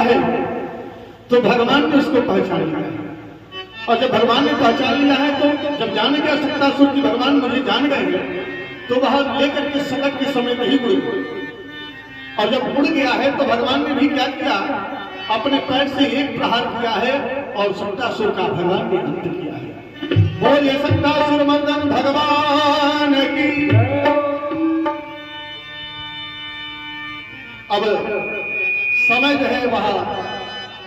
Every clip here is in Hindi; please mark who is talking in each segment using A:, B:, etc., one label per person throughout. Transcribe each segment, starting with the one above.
A: है तो भगवान ने उसको पहचान लिया है। और जब भगवान ने पहचान लिया है तो जब जान गया सत्तासुर की भगवान मुझे जान गए तो वह लेकर के सड़क के समय नहीं उड़ गए। और जब उड़ गया है तो भगवान ने भी क्या किया, अपने पैर से एक प्रहार किया है और सत्तासुर का भगवान ने अंत किया है। बोलिए सत्तासुर मर्दन भगवान की। अब समय जो है वह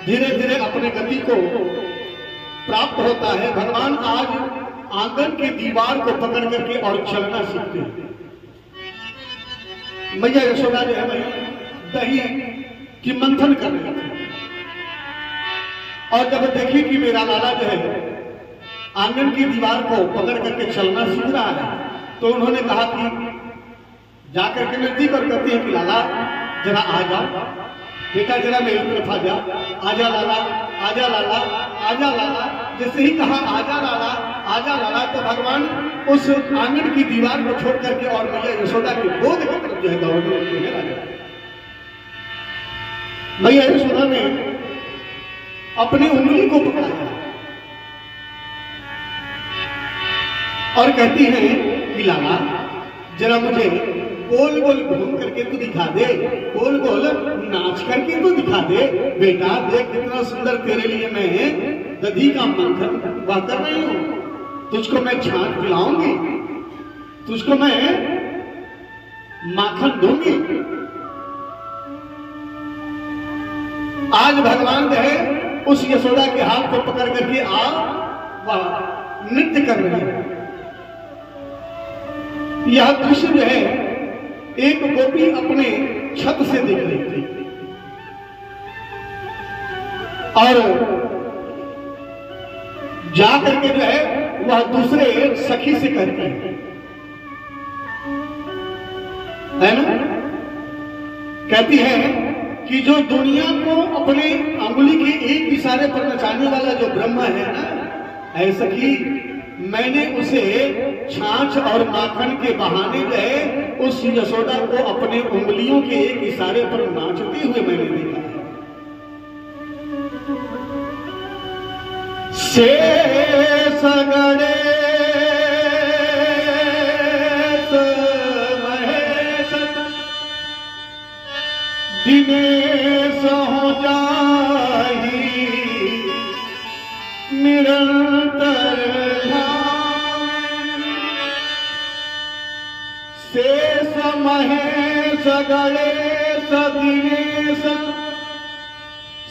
A: धीरे धीरे अपने गति को प्राप्त होता है। भगवान आज आंगन की दीवार को पकड़ करके और चलना सीखते हैं। मैया यशोदा जो है दही की मंथन कर रहे थे और जब देखी कि मेरा लाला जो है आंगन की दीवार को पकड़ करके चलना सीख रहा है तो उन्होंने कहा कि जाकर के नजदीक और कहती है कि लाला जरा आ जाओ, बेटा जरा मेरी तरफ आ जा, आजा लाला, आजा लाला, आजा लाला। जैसे ही कहा आजा लाला, आजा लाला तो भगवान उस आंगन की दीवार को छोड़ करके और मैया यशोदा की गोद की तरफ जो है दौड़ने लगे। मैया यशोदा ने अपनी उंगली को पकड़ा और कहती है कि लाला जरा मुझे गोल गोल घूम करके तू दिखा दे, गोल गोल नाच करके तू दिखा दे। बेटा देख कितना सुंदर तेरे लिए मैं दही का मंथन वह कर रही हूं, तुझको मैं छाछ पिलाऊंगी, तुझको मैं माखन दूंगी। आज भगवान जो है उस यशोदा के हाथ को पकड़ करके आ वह नृत्य कर रहे हैं। यह दृश्य जो है एक गोपी अपने छत से देख रही थी और जाकर के जो है वह दूसरे सखी से कहती है ना, कहती है कि जो दुनिया को अपने अंगुली के एक इशारे पर नचाने वाला जो ब्रह्मा है ना, ऐ सखी मैंने उसे छाछ और माखन के बहाने गए उस यशोदा को अपने उंगलियों के एक इशारे पर नाचते हुए मैंने देखा है। शेष गणेश महेश दिनेश हो जाही निरंतर शेष महेश गणेश दिनेश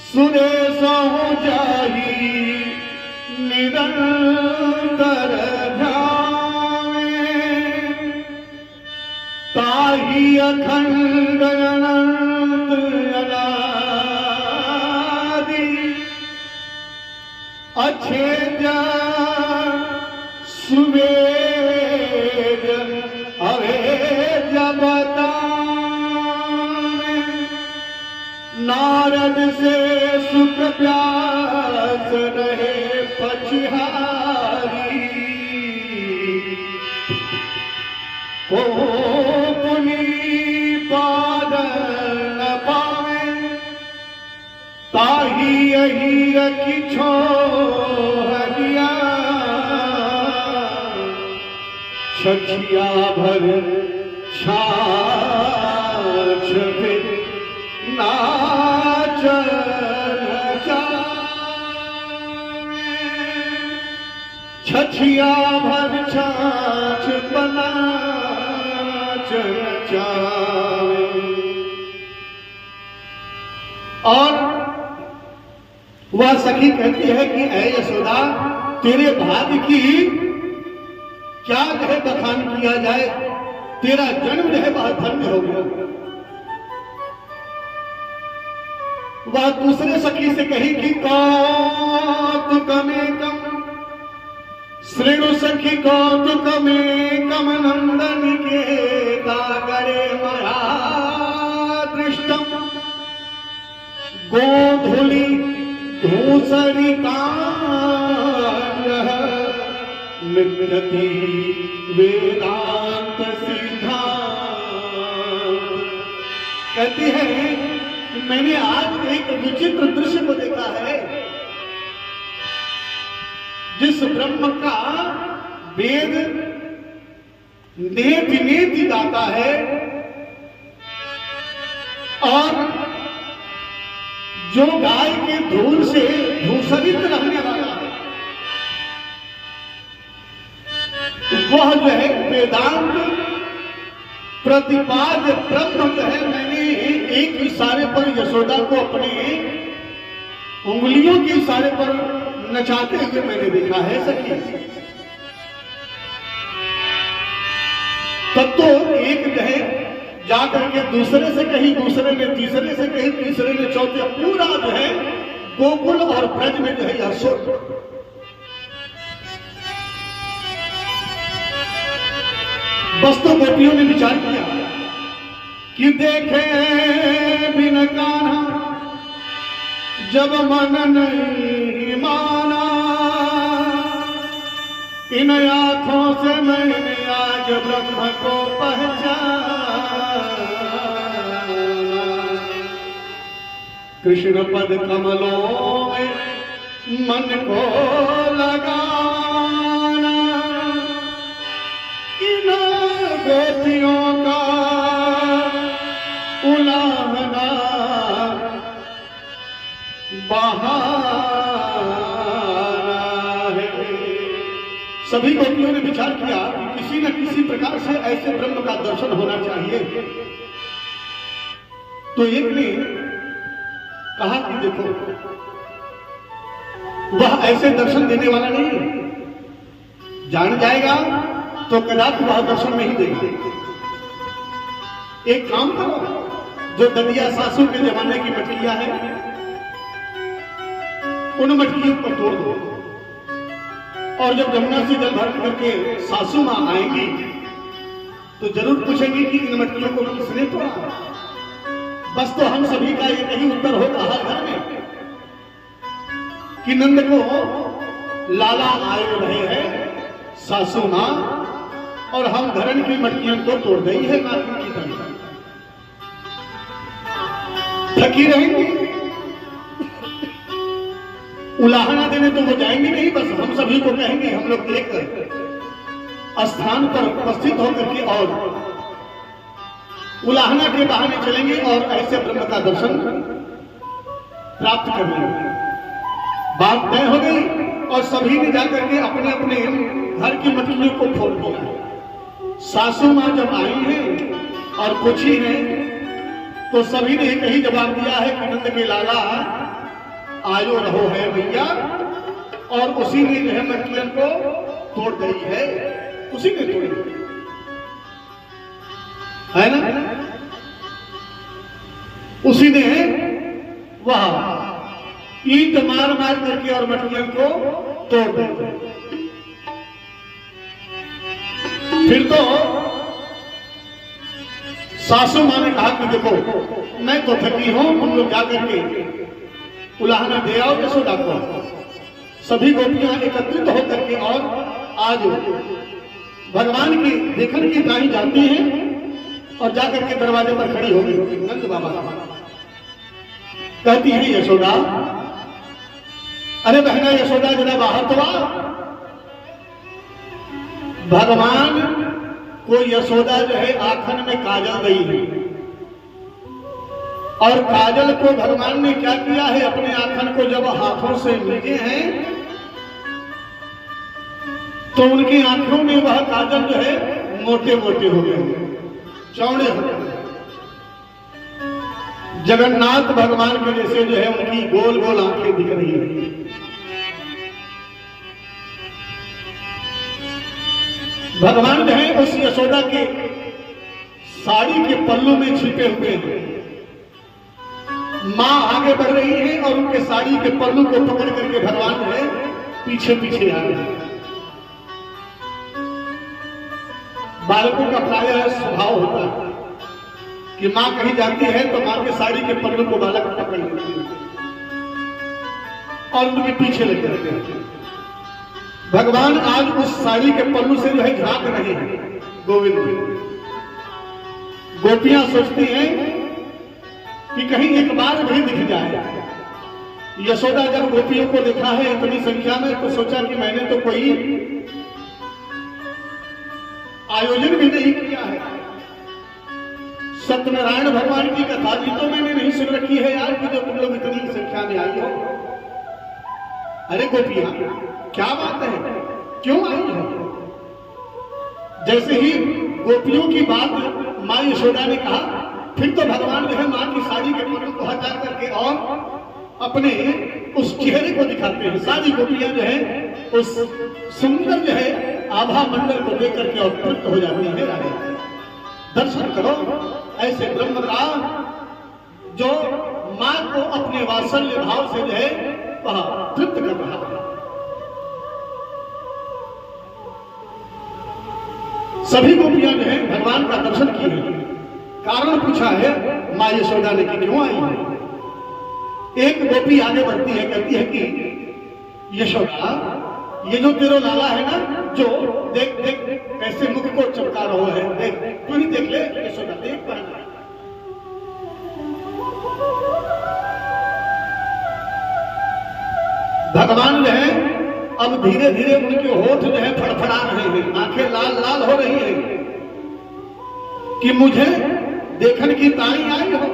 A: सुरेश हो जाही निरंतर ध्यावे ताही अखंड अनंत अनादि अछेद सुवेद अवेद बतावे नारद से सुख प्यास रहे पछिहारी को पुनी पाद न पावे ताही यही रखी छो हरिया छछिया भर छाछ पे नाच छछिया भर छाछ बना चावे। और वह सखी कहती है कि ऐ यशोदा तेरे भाग्य की क्या जो है बखान किया जाए, तेरा जन्म जो है वह धन्य हो गया। वह दूसरे सखी से कही कि कौतुकमेकम श्रेणु सखी कौतुकमेकम नंदन के तागरे मया दृष्टम गोधुली धूसरिता मित्रति वेदांत सिद्धांत। कहती है मैंने आज एक विचित्र ब्रह्म का वेद नेति नेति गाता है और जो गाय के धूल से भूषित रहने वाला है वह जो है वेदांत प्रतिपाद्य ब्रह्म जो है, मैंने एक इशारे पर यशोदा को अपने उंगलियों के इशारे पर नचाते हुए मैंने देखा है सखी। तब तो एक जो है जाकर के दूसरे से कहीं, दूसरे ने तीसरे से कहीं, तीसरे ने चौथे, पूरा जो है गोकुल और ब्रज में जो है हर्षो। बस तो गोपियों ने विचार किया कि देखे बिन कान्हा जब मन नहीं माना, इन आंखों से मैंने आज ब्रह्म को पहचाना। कृष्ण पद कमलों में मन को लगाना, इन गोपियों का उलाहना बहाना है। सभी गोपियों ने विचार किया कि किसी न किसी प्रकार से ऐसे ब्रह्म का दर्शन होना चाहिए। तो एक ने कहा कि देखो, वह ऐसे दर्शन देने वाला नहीं है, जान जाएगा तो कदापि वह दर्शन नहीं देगा। एक काम करो, जो ददिया सासू के जमाने की मटकियां हैं उन मटकियों को तोड़ दो, और जब यमुना से जल भर करके सासू मां आएंगी तो जरूर पूछेंगी कि इन मटकियों को किसने तोड़ा। बस तो हम सभी का एक ही उत्तर होगा हर घर में कि नंद को लाला आए रहे हैं सासू मां, और हम धरण की मटकियों को तोड़ गई है नाथन की तरह। थकी रहेंगी, उलाहना देने तो वो जाएंगे नहीं, बस हम सभी को कहेंगे, हम लोग एक स्थान पर उपस्थित होकर के और उलाहना के बहाने चलेंगे और ऐसे ब्रह्म का दर्शन प्राप्त कर लेंगे। बात तय हो गई और सभी ने जाकर के अपने अपने घर की मटकियों को फोड़ दिया। सासू मां जब आई हैं और पूछी है तो सभी ने एक ही जवाब दिया है कि नंद के लाला आयो रहो है भैया, और उसी ने जो है मटकियों को तोड़ दी है, उसी ने तोड़ी है ना, उसी ने वह ईंट मार मार करके और मटकियों को तोड़ दी। फिर तो सासू मां ने कहा कि देखो मैं तो थकी हूं, तुम लोग जाकर के उलाहना दे आओ यशोदा को। सभी गोपियां एकत्रित होकर के और आज भगवान की देखने की दाई जाती हैं और जाकर के दरवाजे पर खड़ी हो गई। नंद बाबा कहती है यशोदा, अरे बहना यशोदा जरा बाहर तो आ। भगवान को यशोदा जो है आंखन में काजल गई है, और काजल को भगवान ने क्या किया है, अपने आंखन को जब हाथों से मीटे हैं तो उनकी आंखों में वह काजल जो है मोटे मोटे हो गए, चौड़े हो गए। जगन्नाथ भगवान के जैसे जो है उनकी गोल गोल आंखें दिख रही है। भगवान जो है उस यशोदा के साड़ी के पल्लू में छिपे हुए हैं। मां आगे बढ़ रही है और उनके साड़ी के पल्लू को पकड़ करके भगवान जो है पीछे पीछे आ रहे हैं। बालकों का प्रायः स्वभाव होता है कि मां कहीं जाती है तो मां के साड़ी के पल्लू को बालक पकड़ लेते हैं और उनके पीछे लेके रहते हैं। भगवान आज उस साड़ी के पल्लू से जो है झांक रहे हैं गोविंद। गोपियां सोचती हैं कि कहीं एक बार भी दिख जाए, यशोदा जब गोपियों को देखा है इतनी संख्या में तो सोचा कि मैंने तो कोई आयोजन भी नहीं किया है, सत्यनारायण भगवान की कथा भी तो मैंने नहीं सुन रखी है यार कि जो तुम लोग इतनी संख्या में आई हो। अरे गोपियां क्या बात है, क्यों आई हो? जैसे ही गोपियों की बात माँ यशोदा ने कहा, फिर तो भगवान जो है माँ की साड़ी के पलों को हटा करके और अपने उस चेहरे को दिखाते हैं। सारी गोपियां जो है उस सुंदर जो है आभा मंडल को देख करके और तृप्त हो जाती है। राधे दर्शन करो ऐसे ब्रह्म का जो माँ को अपने वात्सल्य भाव से जो है वह तृप्त कर रहा है। सभी गोपियां जो है भगवान का दर्शन किए, कारण पूछा है माँ यशोदा ने कि क्यों आई है। एक गोपी आगे बढ़ती है, कहती है कि यशोदा ये जो तेरा लाला है ना, जो देख देख कैसे मुख को चमका रहा है, देख तू ही देख ले। यशोदा देख पाना भगवान जो है अब धीरे धीरे उनके होठ जो है फड़फड़ा रहे हैं, आंखें लाल लाल हो रही है कि मुझे देखने की ताई आई हो,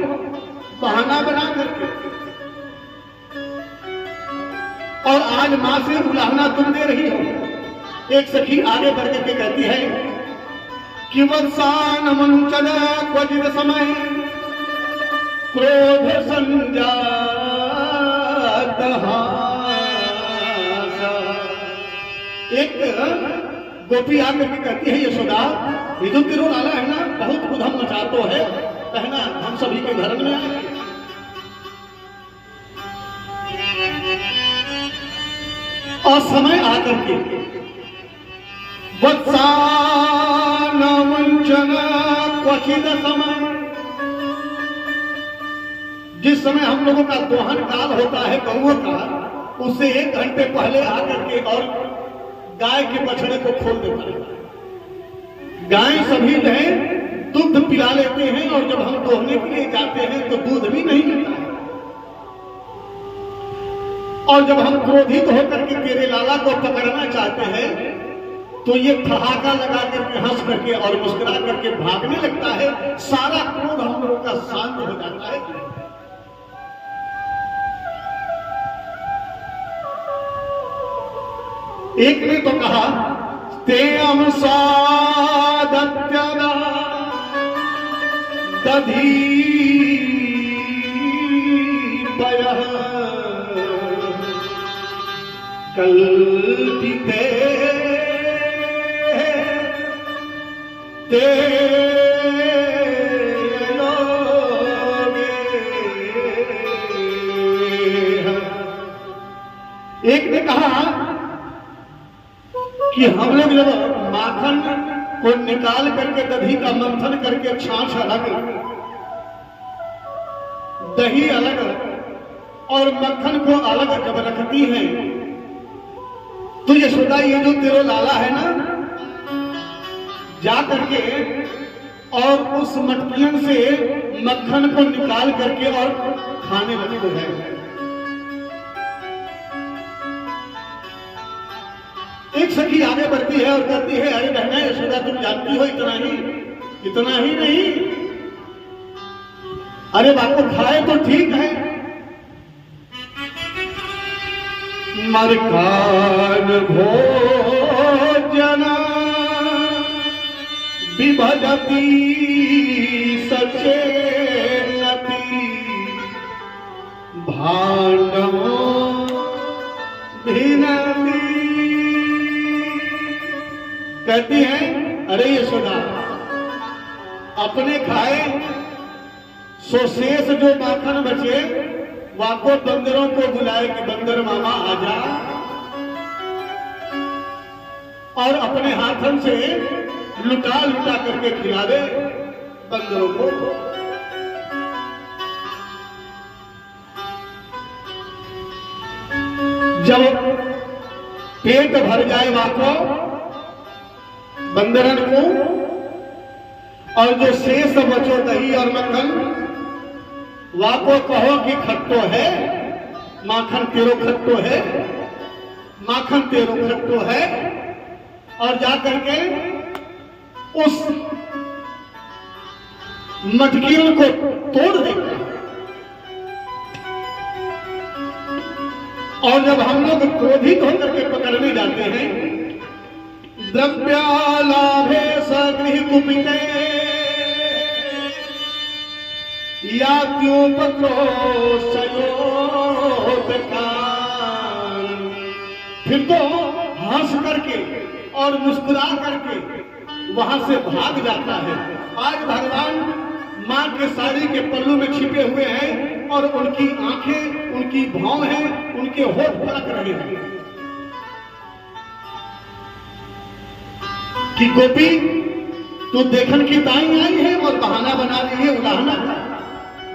A: बहाना बना करके, और आज मां से उलाहना तुम दे रही हो। एक सखी आगे बढ़ करके कहती है कि वत्सान मंचन क्वचित समय क्रोध संजात एक गोपी आकर के कहती है यशोदा ये जो तेरा लाला है ना बहुत उधम मचातो है, कहना हम सभी के घर में आए। और समय आकर के वत्सान वंचन क्वचित समय, जिस समय हम लोगों का दोहन काल होता है गौओं का, उससे 1 घंटे पहले आकर के और गाय के बछड़े को खोल देता है। गाय सभी जो है दूध पिला लेते हैं और जब हम दोहने के लिए जाते हैं तो दूध भी नहीं मिलता है। और जब हम क्रोधित होकर के तेरे लाला को पकड़ना चाहते हैं तो ये ठहाका लगा करके हंस करके और मुस्कुरा करके भागने लगता है, सारा क्रोध हम लोगों का शांत हो जाता है। एक ने तो कहा ते सादत्यदा दधी पयः कल्पिते ते लोगे। एक ने कहा कि हम लोग जब माखन को निकाल करके दही का मंथन करके छाछ अलग, दही अलग और मक्खन को अलग जब रखती हैं तो यशोदा ये जो तेरा लाला है ना जा करके और उस मटकियन से मक्खन को निकाल करके और खाने लगते हैं। एक सखी आगे बढ़ती है और कहती है अरे बहना यशोदा तुम जानती हो इतना ही नहीं, अरे बापू खाए तो ठीक है, मरकान भोजन विभजती सचेनति भांडवो भिनती। कहती है अरे यशोदा अपने खाए सो शेष जो माखन बचे वाको बंदरों को बुलाए कि बंदर मामा आजा, और अपने हाथन से लुटा लुटा करके खिला दे बंदरों को। जब पेट भर जाए वाको बंदरन को, और जो शेष बचो दही और मक्खन वाको कहो कि खट्टो है, माखन तेरो खट्टो है, माखन तेरो खट्टो है, और जाकर के उस मटकियों को तोड़ देता है। और जब हम लोग क्रोधित होकर के पकड़ने जाते हैं, द्रव्यालाभे सगृह कुपिते या क्यों पत्रो फिर तो हंस करके और मुस्कुरा करके वहां से भाग जाता है। आज भगवान मां के साड़ी के पल्लू में छिपे हुए हैं और उनकी आंखें, उनकी भौं हैं, उनके होठ पलक रहे हैं कि गोपी तू देखन की दाई आई है और बहाना बना रही है उलाहना का।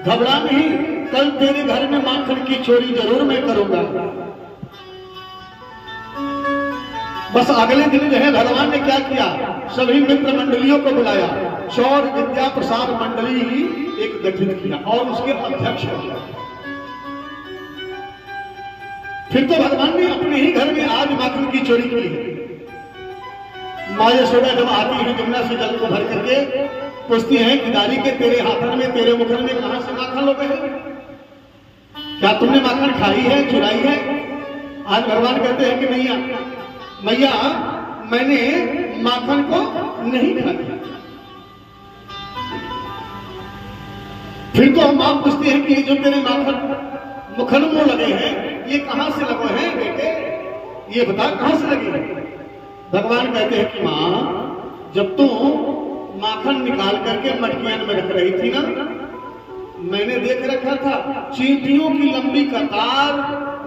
A: घबरा नहीं, कल तेरे घर में माखन की चोरी जरूर मैं करूंगा। बस अगले दिन जो है भगवान ने क्या किया, सभी मित्र मंडलियों को बुलाया, शौर विद्या प्रसाद मंडली एक गठित किया और उसके अध्यक्ष किया। फिर तो भगवान ने अपने ही घर में आज माखन की चोरी की है। माँ यशोदा जब आती है जमुना से जल को भर करके पूछती हैं कि दारी के तेरे हाथन में, तेरे मुखन में कहां से माखन लोगे हैं? क्या तुमने माखन खाई है, चुराई है? आज भगवान कहते हैं कि मैया मैया मैंने माखन को नहीं खाया। फिर तो हम मां पूछते हैं कि ये जो तेरे माखन मुखन में लगे हैं ये कहां से लगे हैं बेटे, ये बता कहां से लगे हैं? भगवान कहते हैं कि मां जब तू माखन निकाल करके मटकियां में रख रही थी ना, मैंने देख रखा था चींटियों की लंबी कतार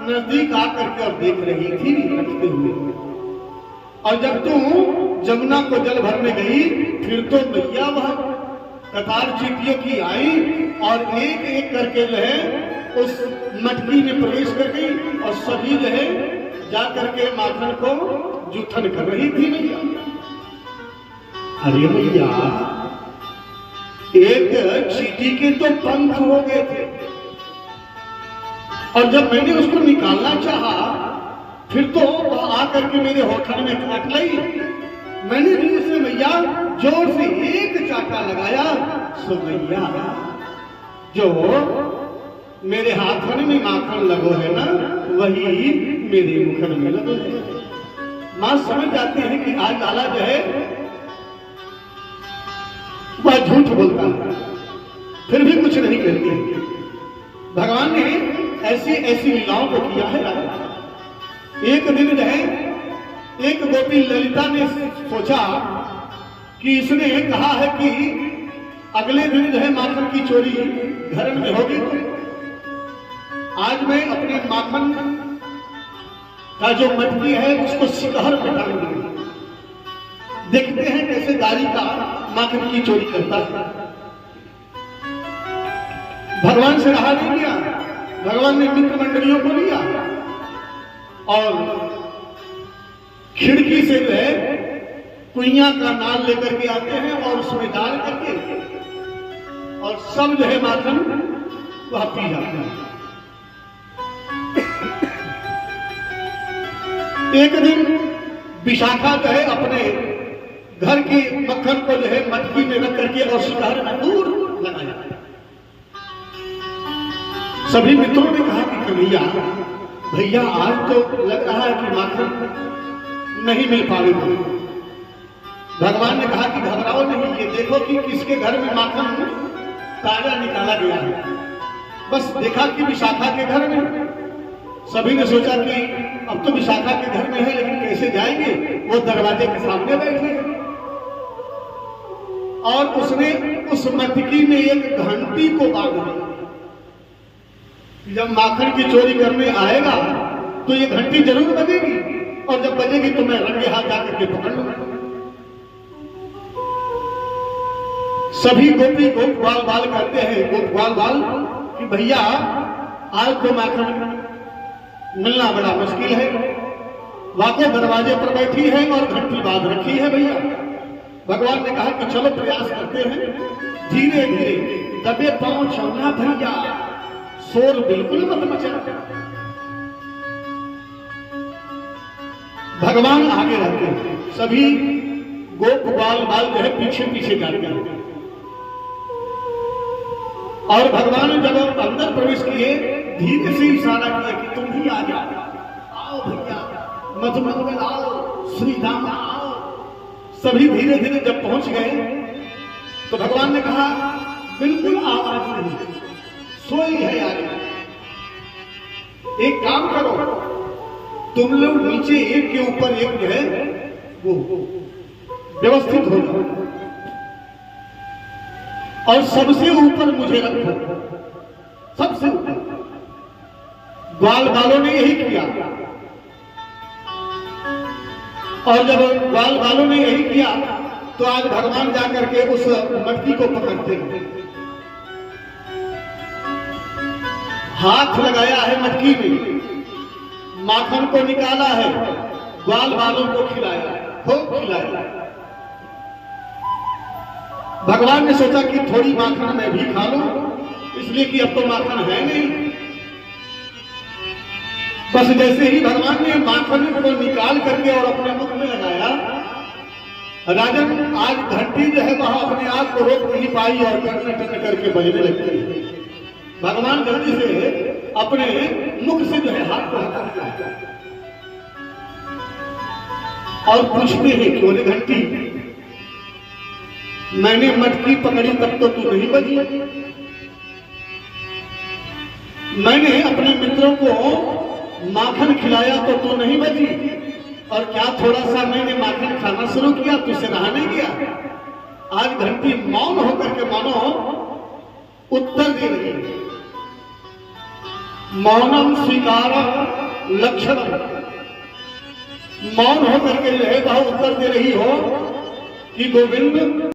A: नजदीक आकर के और देख रही थी रखते हुए। और जब तू जमुना को जल भरने गई फिर तो मैया वह कतार चींटियों की आई और एक एक करके जो है उस मटकी में प्रवेश कर गई और सभी जो है जाकर के माखन को जूठन कर रही थी मैया। अरे मैया एक चींटी के तो पंख हो गए थे और जब मैंने उसको निकालना चाहा फिर तो वह आकर के मेरे होठन में काट ली। मैंने भी उसे मैया जोर से एक चाटा लगाया, सो मैया जो मेरे हाथन में माखन लगो है ना वही मेरे मुखन में लगो है। मां समझ जाती है कि आज लाला जो है वह झूठ बोलता है, फिर भी कुछ नहीं करती। भगवान ने ऐसी ऐसी लीलाओं को किया है। एक दिन जो है एक गोपी ललिता ने सोचा कि इसने कहा है कि अगले दिन जो है माखन की चोरी घर में होगी, तो आज मैं अपने माखन का जो मटकी है उसको शिकहर पे डाल दूंगी। देखते हैं कैसे दारी का माखन की चोरी करता है। भगवान से रहा नहीं गया, भगवान ने मित्र मंडलियों को लिया और खिड़की से जो है कुइयां का नाल लेकर के आते हैं और उसमें डाल करके और सब जो है माखन वह पी जाते हैं। एक दिन विशाखा जो है अपने घर की मक्खन को जो है मटकी में रख करके और शिकार में दूर लगाया। सभी मित्रों ने कहा कि कन्हैया भैया आज तो लग रहा है कि माखन नहीं मिल पाएगी। भगवान ने कहा कि घबराओ नहीं, ये देखो कि किसके घर में माखन ताजा निकाला गया है। बस देखा कि विशाखा के घर में। सभी ने सोचा कि अब तो विशाखा के घर में है लेकिन कैसे जाएंगे, वो दरवाजे के सामने बैठे और उसने उस मटकी में एक घंटी को बांध दिया। जब माखन की चोरी करने आएगा तो ये घंटी जरूर बजेगी और जब बजेगी तो मैं रंगे हाथ जाकर के पकड़ लूंगा। सभी गोपी गोप ग्वाल बाल कहते हैं गोप ग्वाल बाल कि भैया आज तो माखन मिलना बड़ा मुश्किल है। वाको दरवाजे पर बैठी है और घंटी बांध रखी है भैया। भगवान ने कहा कि चलो प्रयास करते हैं, धीरे धीरे दबे पांव चलना भैया, शोर बिल्कुल मत मचा। भगवान आगे रहते हैं, सभी गोप ग्वाल बाल जो है पीछे पीछे जाते हैं। और भगवान ने जब अंदर प्रवेश किए, धीरे से इशारा किया कि तुम भी आ जाओ, आओ भैया, मधुमल में आओ, श्री राम आओ। सभी धीरे धीरे जब पहुंच गए तो भगवान ने कहा, बिल्कुल आवाज नहीं, सोई है आगे। एक काम करो, तुम लोग नीचे एक के ऊपर एक जो है वो व्यवस्थित हो जाओ और सबसे ऊपर मुझे रखो, सबसे ऊपर। ग्वाल बालों ने यही किया और जब ग्वाल बालों ने यही किया तो आज भगवान जाकर के उस मटकी को पकड़ते हैं। हाथ लगाया है मटकी में, माखन को निकाला है, ग्वाल बालों को खिलाया, खूब खिलाया। भगवान ने सोचा कि थोड़ी माखन मैं भी खा लूं, इसलिए कि अब तो माखन है नहीं। बस जैसे ही भगवान ने माखन को निकाल करके और अपने मुख में लगाया, राजन आज घंटी जो है वह अपने आप को रोक नहीं पाई और टन टन करके बजने लगती है। भगवान जल्दी से अपने मुख से जो है हाथ को हटा दिया और पूछते हैं, क्यों रे घंटी, मैंने मटकी पकड़ी तब तो तू नहीं बजी, मैंने अपने मित्रों को माखन खिलाया तो तू नहीं बजी, और क्या थोड़ा सा मैंने माखन खाना शुरू किया तुझसे रहा नहीं गया। आज घंटी मौन होकर के मानो उत्तर दे रही है। मौनम स्वीकार लक्षण, मौन होकर के जो है वह उत्तर दे रही हो कि गोविंद